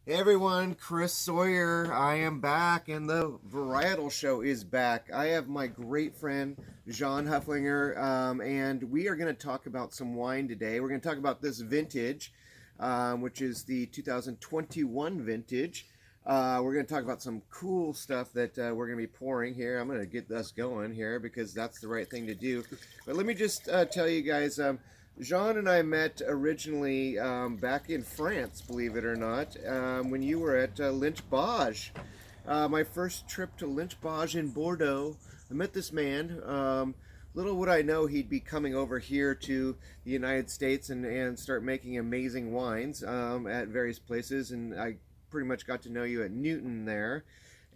Hey everyone, Chris Sawyer. I am back, and the Varietal Show is back. I have my great friend Jean Hoefliger, and we are going to talk about some wine today. We're going to talk about this vintage, which is the 2021 vintage. We're going to talk about some cool stuff that we're going to be pouring here. I'm going to get us going here because that's the right thing to do. But let me just tell you guys. Jean and I met originally back in France, believe it or not, when you were at Lynch Bage. My first trip to Lynch Bage in Bordeaux, I met this man. Little would I know he'd be coming over here to the United States and start making amazing wines at various places. And I pretty much got to know you at Newton there.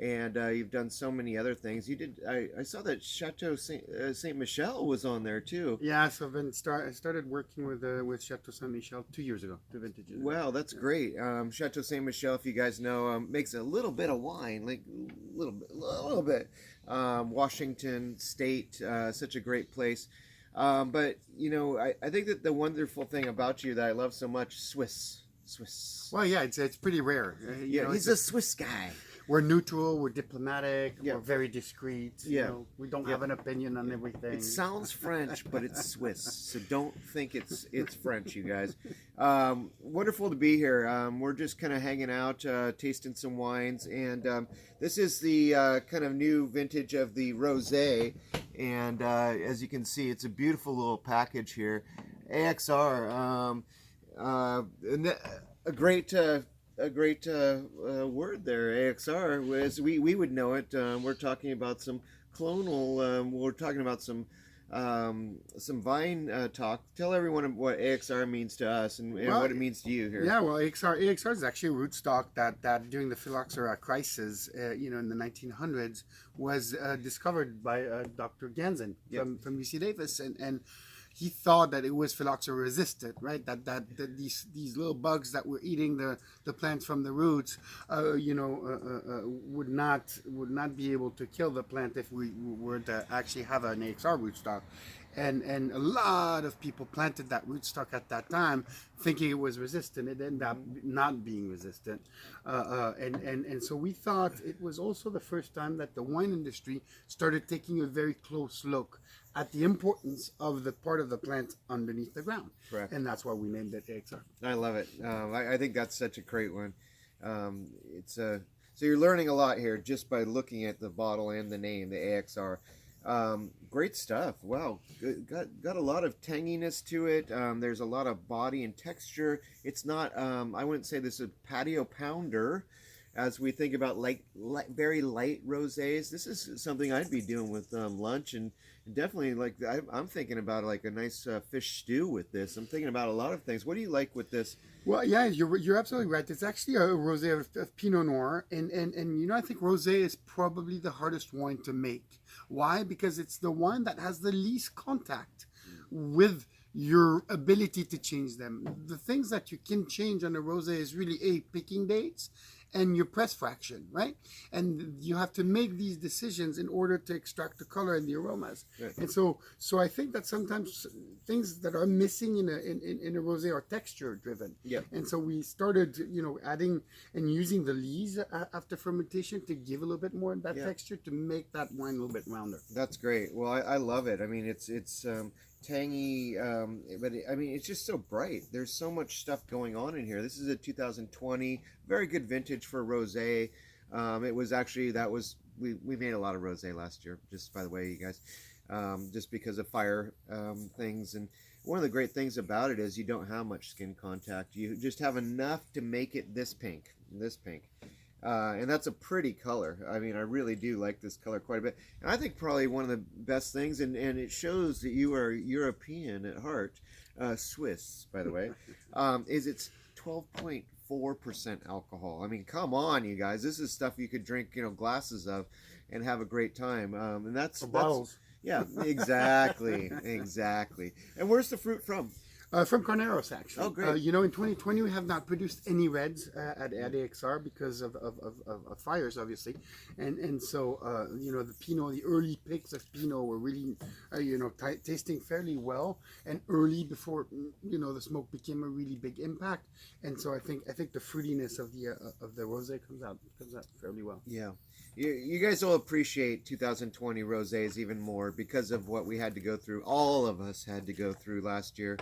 And you've done so many other things. You did. I saw that Chateau Saint Michel was on there too. Yeah, so I started working with Chateau Saint Michel 2 years ago, two vintages ago. Wow, that's great. Chateau Saint Michel, if you guys know, makes a little bit of wine, like little bit. Washington State, such a great place. But you know, I think that the wonderful thing about you that I love so much, Swiss. Well, yeah, it's pretty rare. Yeah, he's a Swiss guy. We're neutral, we're diplomatic, Yeah. we're very discreet. Yeah. We don't have an opinion on everything. It sounds French, but it's Swiss, so don't think it's French, you guys. Wonderful to be here. We're just kind of hanging out, tasting some wines, and this is the kind of new vintage of the rosé. And as you can see, it's a beautiful little package here. AXR, and a great. Word there, AXR, as we would know it. We're talking about some clonal. We're talking about some vine talk. Tell everyone what AXR means to us and what it means to you here. Yeah, well, AXR is actually a rootstock that during the phylloxera crisis, in the 1900s, was discovered by Dr. Ganzen from UC Davis, and he thought that it was phylloxera resistant, right? That these little bugs that were eating the plants from the roots, would not be able to kill the plant if we were to actually have an AXR rootstock. And a lot of people planted that rootstock at that time thinking it was resistant. It ended up not being resistant. And so we thought it was also the first time that the wine industry started taking a very close look at the importance of the part of the plant underneath the ground. Correct. And that's why we named it AXR. I love it. I think that's such a great one. So you're learning a lot here just by looking at the bottle and the name, the AXR. Great stuff. Wow, got a lot of tanginess to it. There's a lot of body and texture. It's not. I wouldn't say this is a patio pounder, as we think about very light rosés. This is something I'd be doing with lunch, and definitely I'm thinking about like a nice fish stew with this. I'm thinking about a lot of things. What do you like with this? Well, yeah, you're absolutely right. It's actually a rosé of Pinot Noir, and I think rosé is probably the hardest wine to make. Why? Because it's the wine that has the least contact with your ability to change them. The things that you can change on a rosé is really picking dates and your press fraction, right? And you have to make these decisions in order to extract the color and the aromas. Right. And so I think that sometimes things that are missing in a rosé are texture driven. Yeah. And so we started, adding and using the lees after fermentation to give a little bit more of that texture to make that wine a little bit rounder. That's great. Well, I love it. I mean, it's tangy, but it's just so bright. There's so much stuff going on in here. This is a 2020, very good vintage for rosé. It was actually, we made a lot of rosé last year, just by the way, you guys, just because of fire things. And one of the great things about it is you don't have much skin contact. You just have enough to make it this pink. And that's a pretty color. I mean, I really do like this color quite a bit. And I think probably one of the best things, and it shows that you are European at heart, Swiss, by the way, is it's 12.4% alcohol. I mean, come on, you guys. This is stuff you could drink, glasses of and have a great time. And that's bottles. Yeah, exactly. And where's the fruit from? From Carneros, actually. Oh, great. You know, in 2020, we have not produced any reds at AXR because of fires, obviously. And so, you know, the Pinot, the early picks of Pinot were really, you know, tasting fairly well and early before, you know, the smoke became a really big impact. And so I think the fruitiness of the rosé comes out fairly well. Yeah. You guys will appreciate 2020 rosés even more because of what we had to go through. All of us had to go through last year.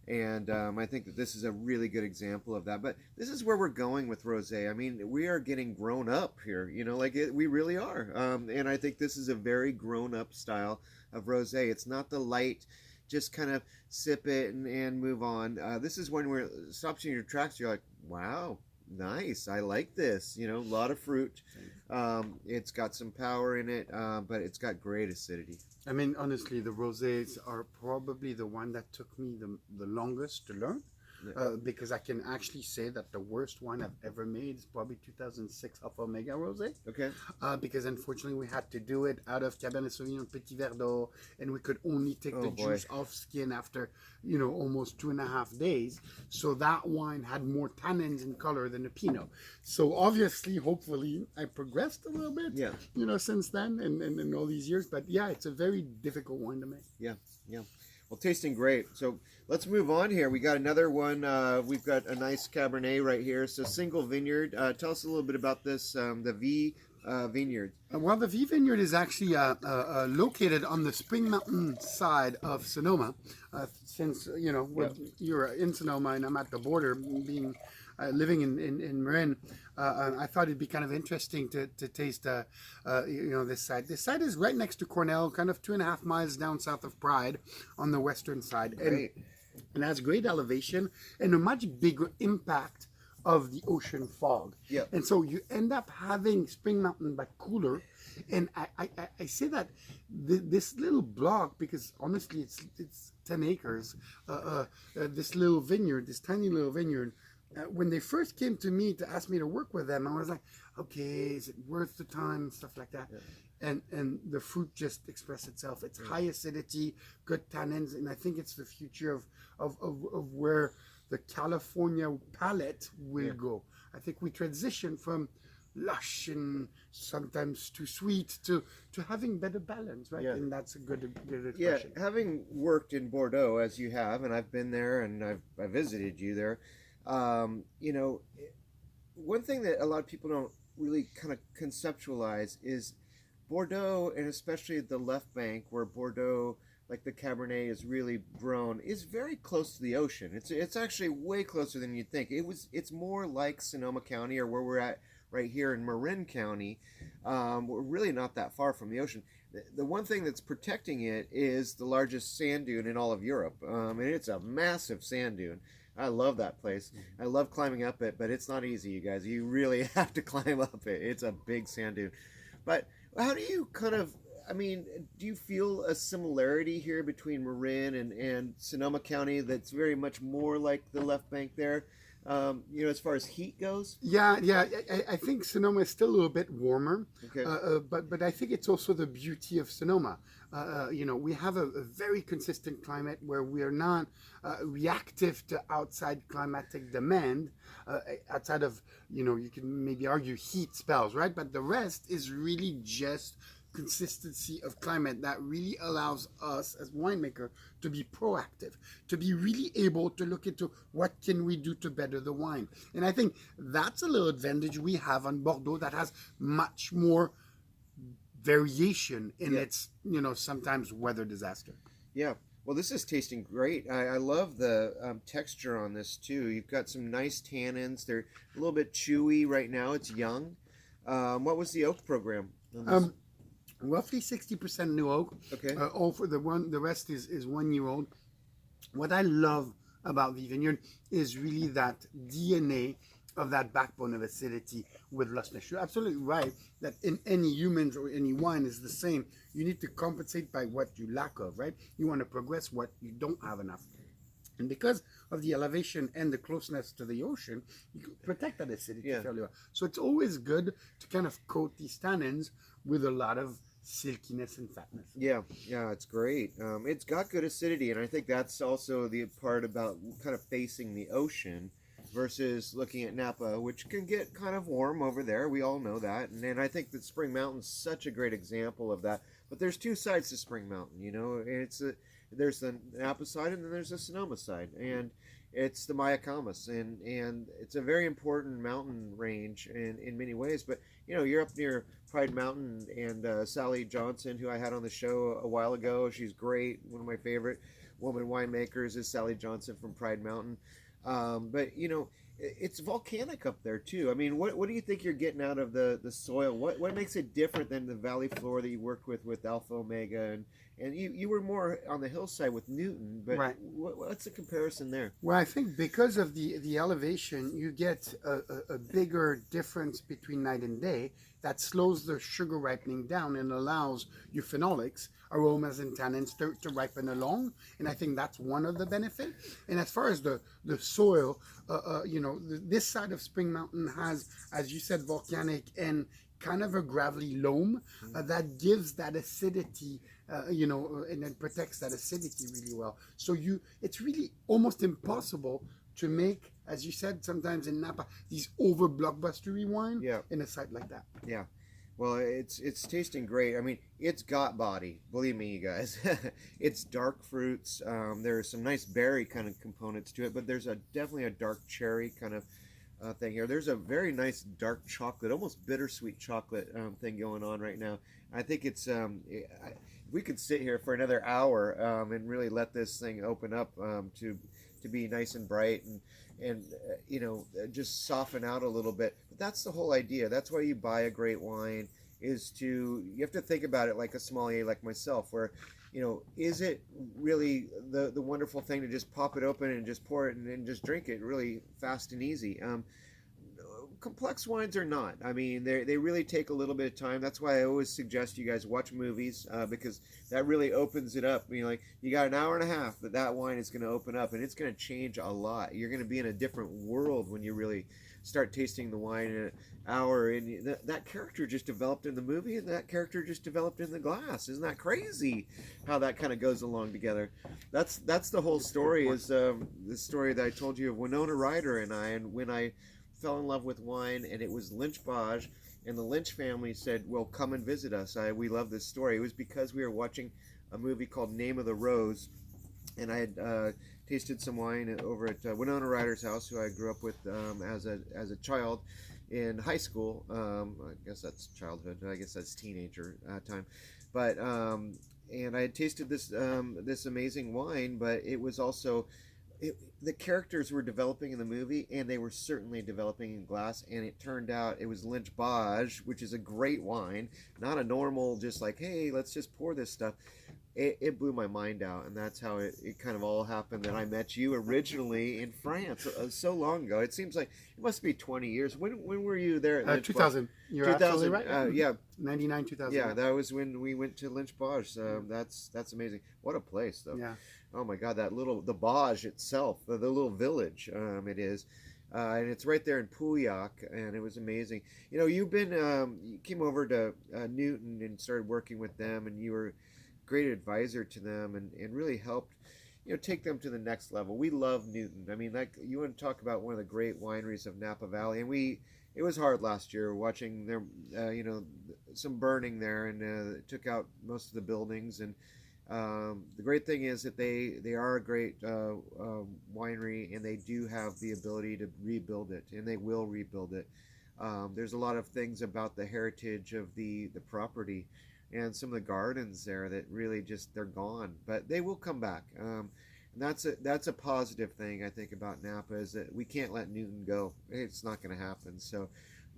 And I think that this is a really good example of that. But this is where we're going with rosé. I mean, we are getting grown up here, you know, like we really are. And I think this is a very grown up style of rosé. It's not the light, just kind of sip it and move on. This is when we're stops in your tracks. You're like, wow, nice. I like this. You know, a lot of fruit. It's got some power in it, but it's got great acidity. I mean, honestly, the rosés are probably the one that took me the longest to learn. Because I can actually say that the worst wine I've ever made is probably 2006 Alpha Omega Rosé. Okay. Because unfortunately we had to do it out of Cabernet Sauvignon Petit Verdot, and we could only take the juice off skin after, you know, almost 2.5 days. So that wine had more tannins and color than the Pinot. So obviously, hopefully, I progressed a little bit, you know, since then and all these years. But yeah, it's a very difficult wine to make. Yeah, yeah. Well, tasting great. So let's move on here. We got another one. We've got a nice Cabernet right here. So single vineyard. Tell us a little bit about this, the V Vineyard. Well, the V Vineyard is actually located on the Spring Mountain side of Sonoma. Since, you know, you're in Sonoma and I'm at the border, being living in Marin, I thought it'd be kind of interesting to taste, you know, this side. This side is right next to Cornell, kind of 2.5 miles down south of Pride on the western side. Great. And has great elevation and a much bigger impact of the ocean fog. Yep. And so you end up having Spring Mountain but cooler. And I say that this little block, because honestly it's 10 acres, this little vineyard, this tiny little vineyard, when they first came to me to ask me to work with them, I was like, okay, is it worth the time and stuff like that? Yeah. And the fruit just expressed itself. It's high acidity, good tannins, and I think it's the future of where the California palate will go. I think we transition from lush and sometimes too sweet to having better balance, right? And that's a good expression. Yeah, having worked in Bordeaux as you have, and I've been there and I visited you there. You know, one thing that a lot of people don't really kind of conceptualize is Bordeaux, and especially the left bank where Bordeaux, like the Cabernet, is really grown, is very close to the ocean. It's actually way closer than you'd think. It's more like Sonoma County, or where we're at right here in Marin County. We're really not that far from the ocean. The one thing that's protecting it is the largest sand dune in all of Europe, and it's a massive sand dune. I love that place. I love climbing up it, but it's not easy, you guys. You really have to climb up it. It's a big sand dune. But how do you kind of, I mean, do you feel a similarity here between Marin and Sonoma County that's very much more like the left bank there, you know, as far as heat goes? Yeah. I think Sonoma is still a little bit warmer, okay. But I think it's also the beauty of Sonoma. You know, we have a very consistent climate where we are not reactive to outside climatic demand, outside of, you know, you can maybe argue heat spells, right? But the rest is really just consistency of climate that really allows us as winemaker to be proactive, to be really able to look into what can we do to better the wine. And I think that's a little advantage we have on Bordeaux that has much more variation in its, you know, sometimes weather disaster. Yeah. Well, this is tasting great. I love the texture on this too. You've got some nice tannins. They're a little bit chewy right now. It's young. What was the oak program on this? Roughly 60% new oak. Okay. All for the rest is 1 year old. What I love about the vineyard is really that DNA of that backbone of acidity with lushness. You're absolutely right that in any humans or any wine is the same. You need to compensate by what you lack of, right? You want to progress what you don't have enough. And because of the elevation and the closeness to the ocean, you can protect that acidity fairly well. So it's always good to kind of coat these tannins with a lot of silkiness and fatness. Yeah, yeah, it's great. It's got good acidity, and I think that's also the part about kind of facing the ocean versus looking at Napa, which can get kind of warm over there. We all know that, and I think that Spring Mountain's such a great example of that. But there's two sides to Spring Mountain, you know. There's the Napa side, and then there's the Sonoma side, and it's the Mayacamas, and it's a very important mountain range in many ways. But you know, you're up near Pride Mountain, and Sally Johnson, who I had on the show a while ago, she's great. One of my favorite woman winemakers is Sally Johnson from Pride Mountain. But you know, it's volcanic up there too. I mean, what do you think you're getting out of the soil? What makes it different than the valley floor that you worked with Alpha Omega, and you were more on the hillside with Newton, but Right. what's the comparison there? Well, I think because of the elevation, you get a bigger difference between night and day that slows the sugar ripening down and allows your phenolics, aromas, and tannins to ripen along. And I think that's one of the benefits. And as far as the soil, you know, this side of Spring Mountain has, as you said, volcanic and kind of a gravelly loam that gives that acidity, you know, and it protects that acidity really well. So it's really almost impossible to make, as you said, sometimes in Napa, these over blockbustery wine Yeah. in a site like that. Yeah. Well, it's tasting great. I mean, it's got body. Believe me, you guys. It's dark fruits. There's some nice berry kind of components to it, but there's definitely a dark cherry kind of thing here. There's a very nice dark chocolate, almost bittersweet chocolate thing going on right now. I think it's we could sit here for another hour and really let this thing open up to be nice and bright and you know, just soften out a little bit. But that's the whole idea. That's why you buy a great wine, is you have to think about it like a sommelier like myself, where, you know, is it really the wonderful thing to just pop it open and just pour it and just drink it really fast and easy? Complex wines are not. I mean, they really take a little bit of time. That's why I always suggest you guys watch movies, because that really opens it up. You know, like, you got an hour and a half that wine is going to open up, and it's going to change a lot. You're going to be in a different world when you really start tasting the wine in an hour, and that character just developed in the movie, and that character just developed in the glass. Isn't that crazy how that kind of goes along together? That's the whole story, is the story that I told you of Winona Ryder and I, and when I fell in love with wine, and it was Lynch Bage, and the Lynch family said, well, come and visit us. We love this story. It was because we were watching a movie called Name of the Rose, and I had tasted some wine over at Winona Ryder's house, who I grew up with as a child in high school. I guess that's childhood. I guess that's teenager time. But and I had tasted this amazing wine, but it was also the characters were developing in the movie, and they were certainly developing in glass, and it turned out it was Lynch Bage, which is a great wine, not a normal just like, hey, let's just pour this stuff. It blew my mind out, and that's how it kind of all happened, that I met you originally in France so long ago. It seems like it must be 20 years. When were you there at Lynch 2000. You're 2000, absolutely right. yeah. 99, 2000. Yeah, that was when we went to Lynch Bage. That's amazing. What a place, though. Yeah. Oh my God, the Bage itself, the little village it is. And it's right there in Pauillac, and it was amazing. You know, you came over to Newton and started working with them, and you were a great advisor to them, and really helped, you know, take them to the next level. We love Newton. I mean, like, you want to talk about one of the great wineries of Napa Valley, and it was hard last year watching their, you know, some burning there, and it took out most of the buildings. And the great thing is that they are a great winery, and they do have the ability to rebuild it, and they will rebuild it. There's a lot of things about the heritage of the property and some of the gardens there that really just, they're gone, but they will come back. And that's a positive thing, I think, about Napa, is that we can't let Newton go. It's not going to happen. So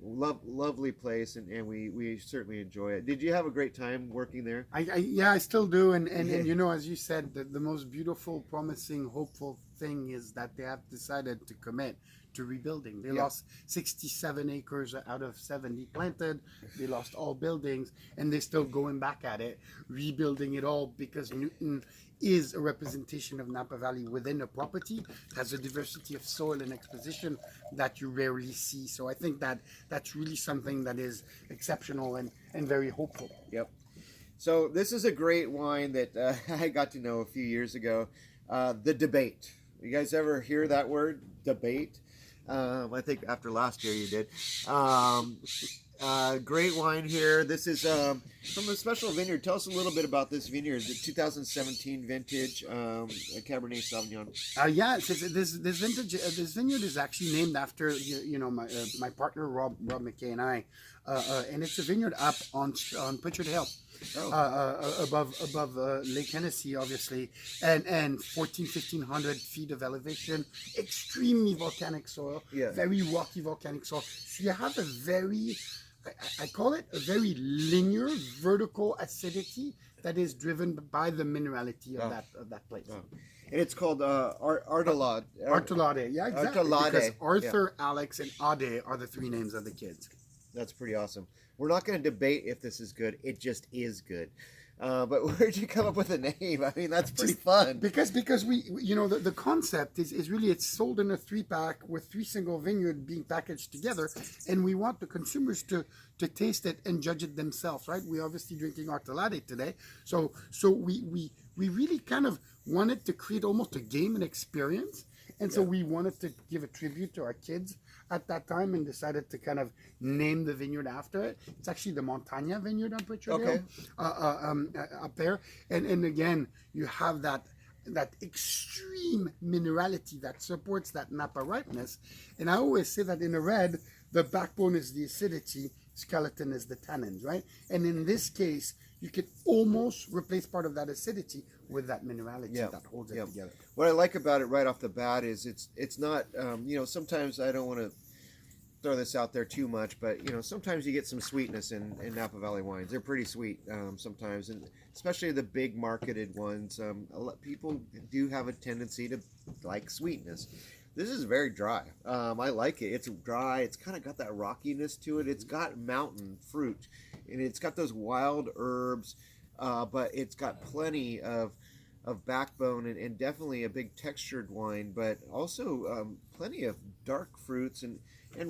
lovely place, and we certainly enjoy it. Did you have a great time working there? Yeah, I still do, and you know, as you said, the most beautiful, promising, hopeful thing is that they have decided to commit to rebuilding. They lost 67 acres out of 70 planted. They lost all buildings, and they're still going back at it, rebuilding it all, because Newton is a representation of Napa Valley within a property. It has a diversity of soil and exposition that you rarely see. So I think that's really something that is exceptional and very hopeful. Yep. So this is a great wine that I got to know a few years ago. The Debate. You guys ever hear that word, Debate? I think after last year you did. Um, Great wine here. This is from a special vineyard. Tell us a little bit about this vineyard, the 2017 vintage Cabernet Sauvignon. Yeah, this vintage, this vineyard is actually named after my partner Rob McKay and I, and it's a vineyard up on Pritchard Hill, Oh, above Lake Hennessy, obviously, and 1,500 feet of elevation, extremely volcanic soil, Yeah. very rocky volcanic soil. So you have a very, I call it a very linear vertical acidity that is driven by the minerality of Oh. that place. oh. And it's called Artelade. Artelade, yeah, exactly. Artelade, Because Arthur, Alex, and Ade are the three names of the kids. That's pretty awesome. We're not going to debate if this is good. It just is good. But where'd you come up with a name? I mean, that's pretty fun. Because we the concept is really it's sold in a 3-pack with 3 single vineyard being packaged together, and we want the consumers to taste it and judge it themselves, right? We're obviously drinking Artelade today, so we really kind of wanted to create almost a game and experience, and so we wanted to give a tribute to our kids at that time and decided to kind of name the vineyard after it. It's actually the Montagna vineyard on Pritchard Hill, up there. And again, you have that extreme minerality that supports that Napa ripeness. And I always say that in a red, the backbone is the acidity, skeleton is the tannins, right? And in this case, you could almost replace part of that acidity with that minerality that holds it together. What I like about it right off the bat is it's not, sometimes I don't want to throw this out there too much, but, sometimes you get some sweetness in Napa Valley wines. They're pretty sweet sometimes, and especially the big marketed ones. People do have a tendency to like sweetness. This is very dry. I like it. It's dry. It's kind of got that rockiness to it. It's got mountain fruit, and it's got those wild herbs, but it's got plenty of backbone and definitely a big textured wine, but also plenty of dark fruits and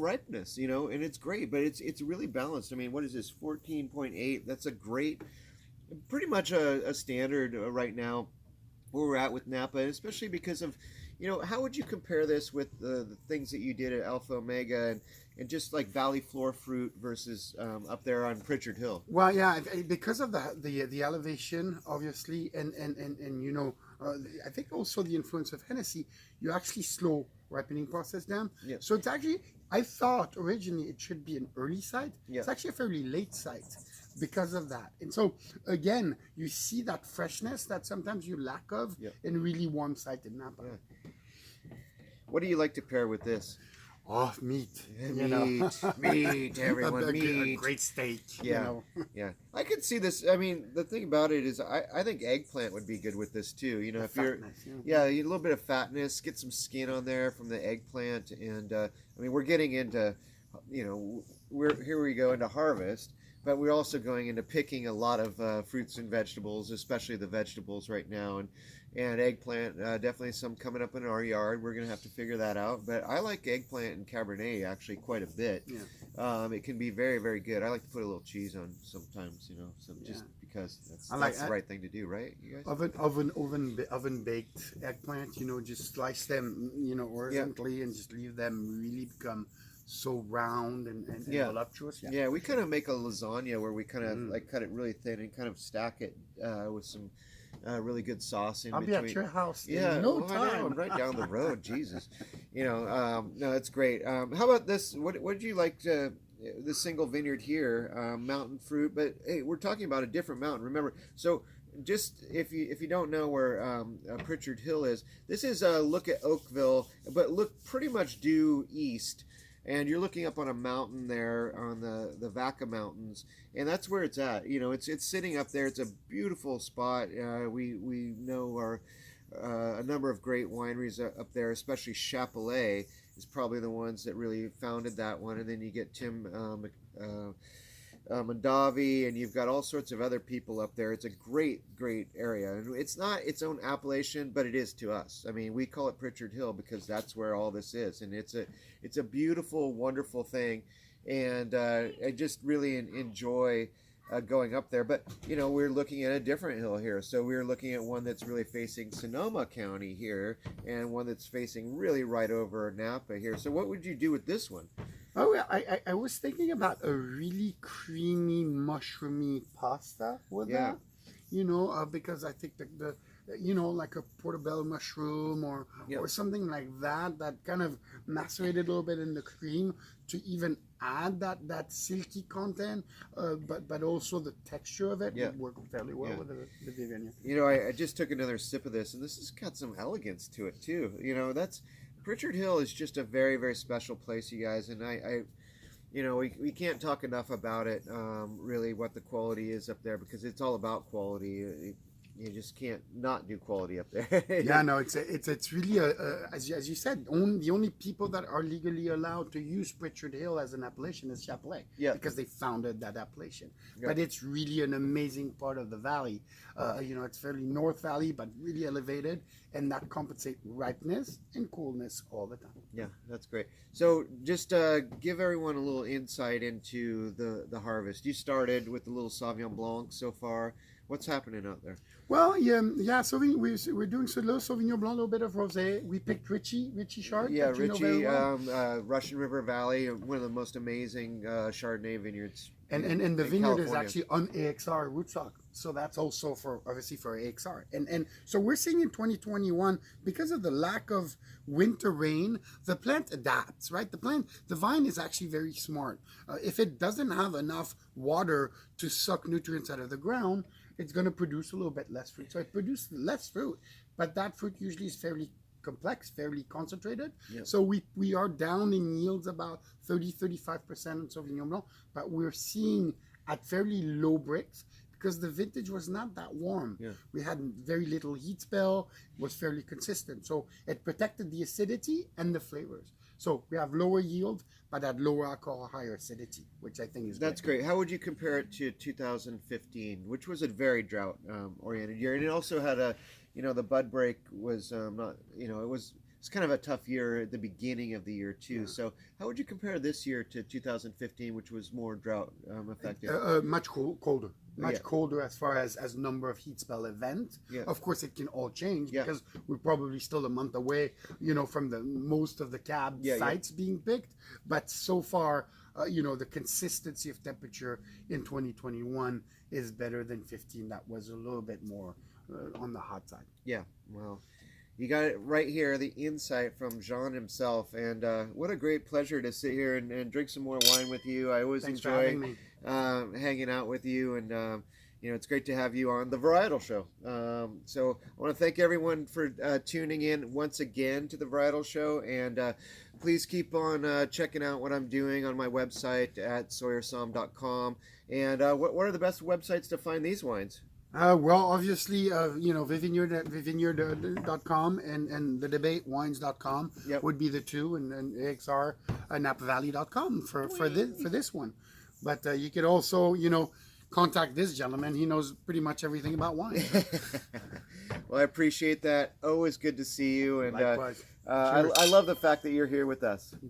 ripeness, and it's great, but it's really balanced. I mean, what is this, 14.8? That's a great, pretty much a standard right now where we're at with Napa, especially because of, how would you compare this with the things that you did at Alpha Omega and just like Valley Floor Fruit versus up there on Pritchard Hill? Well, yeah, because of the elevation, obviously, and I think also the influence of Hennessy, you actually slow ripening process down. Yeah. So it's actually, I thought originally it should be an early site. Yeah. It's actually a fairly late site because of that. And so again, you see that freshness that sometimes you lack of in really warm site in Napa. Yeah. What do you like to pair with this? Oh, meat. Meat, everyone, a meat. great steak. Yeah, yeah. I could see this. I mean, the thing about it is, I think eggplant would be good with this too. If fatness, you're, a little bit of fatness, get some skin on there from the eggplant, and I mean, we're getting into, here we go into harvest, but we're also going into picking a lot of fruits and vegetables, especially the vegetables right now, and eggplant, definitely some coming up in our yard. We're going to have to figure that out. But I like eggplant and Cabernet actually quite a bit. Yeah. It can be very, very good. I like to put a little cheese on sometimes, just because that's the right thing to do, right, you guys? Oven baked eggplant, just slice them, horizontally and just leave them really become so round and voluptuous. Yeah, we kind of make a lasagna where we kind of like cut it really thin and kind of stack it with some really good sauce in between. I'll be at your house. Yeah, no time. right down the road. Jesus, no, it's great. How about this? What did you like? This single vineyard here, mountain fruit, but hey, we're talking about a different mountain. Remember, so just if you don't know where Pritchard Hill is, this is a look at Oakville, but look pretty much due east. And you're looking up on a mountain there on the Vaca Mountains, and that's where it's at. It's sitting up there. It's a beautiful spot. We know a number of great wineries up there, especially Chapelet is probably the ones that really founded that one. And then you get Tim Mondavi, and you've got all sorts of other people up there. It's a great area, and it's not its own appellation, but it is to us. I mean, we call it Pritchard Hill because that's where all this is, and it's a beautiful, wonderful thing, and I just really enjoy going up there. But we're looking at a different hill here. So we're looking at one that's really facing Sonoma County here, and one that's facing really right over Napa here. So what would you do with this one? Oh, yeah, I was thinking about a really creamy, mushroomy pasta with that. Because I think the like a portobello mushroom or something like that kind of macerated a little bit in the cream to even add that silky content, but also the texture of it would work fairly well with the Vineyard. I just took another sip of this, and this has got some elegance to it too. That's Pritchard Hill is just a very, very special place, you guys, and we can't talk enough about it, really, what the quality is up there, because it's all about quality. You just can't not do quality up there. Yeah, no, it's really as you said, the only people that are legally allowed to use Pritchard Hill as an appellation is Chapelet, because they founded that appellation. Yeah. But it's really an amazing part of the valley. It's fairly North Valley, but really elevated, and that compensates ripeness and coolness all the time. Yeah, that's great. So just give everyone a little insight into the harvest. You started with the little Sauvignon Blanc so far. What's happening out there? Well, yeah. So we're doing a little Sauvignon Blanc, a little bit of Rosé. We picked Richie Sharp. Yeah, Richie, Russian River Valley, one of the most amazing Chardonnay vineyards. And the vineyard is actually on AXR rootstock, so that's also obviously for AXR. And so we're seeing in 2021, because of the lack of winter rain, the plant adapts, right? The vine is actually very smart. If it doesn't have enough water to suck nutrients out of the ground, it's going to produce a little bit less fruit. So it produces less fruit, but that fruit usually is fairly complex, fairly concentrated. Yep. So we are down in yields about 30-35% on Sauvignon Blanc, but we're seeing at fairly low bricks because the vintage was not that warm. Yeah. We had very little heat spell, it was fairly consistent. So it protected the acidity and the flavors. So we have lower yield, but at lower alcohol, higher acidity, which I think is That's great. How would you compare it to 2015, which was a very drought oriented year? And it also had the bud break was not, it's kind of a tough year at the beginning of the year too. Yeah. So how would you compare this year to 2015, which was more drought affected? Much colder. Much colder as far as number of heat spell events. Yeah. Of course, it can all change because we're probably still a month away, from the most of the cab sites being picked. But so far, the consistency of temperature in 2021 is better than 15. That was a little bit more on the hot side. Yeah, well, you got it right here, the insight from Jean himself. And what a great pleasure to sit here and drink some more wine with you. I always enjoy hanging out with you, and it's great to have you on the Varietal Show. So I want to thank everyone for tuning in once again to the Varietal Show, and please keep on checking out what I'm doing on my website at sawyersom.com. And what are the best websites to find these wines? Well, obviously, Vineyard.com and the debatewines.com would be the two, and AXR NapaValley.com for this one. But you could also, contact this gentleman. He knows pretty much everything about wine. Well, I appreciate that. Always good to see you. And likewise. I love the fact that you're here with us. Thank you.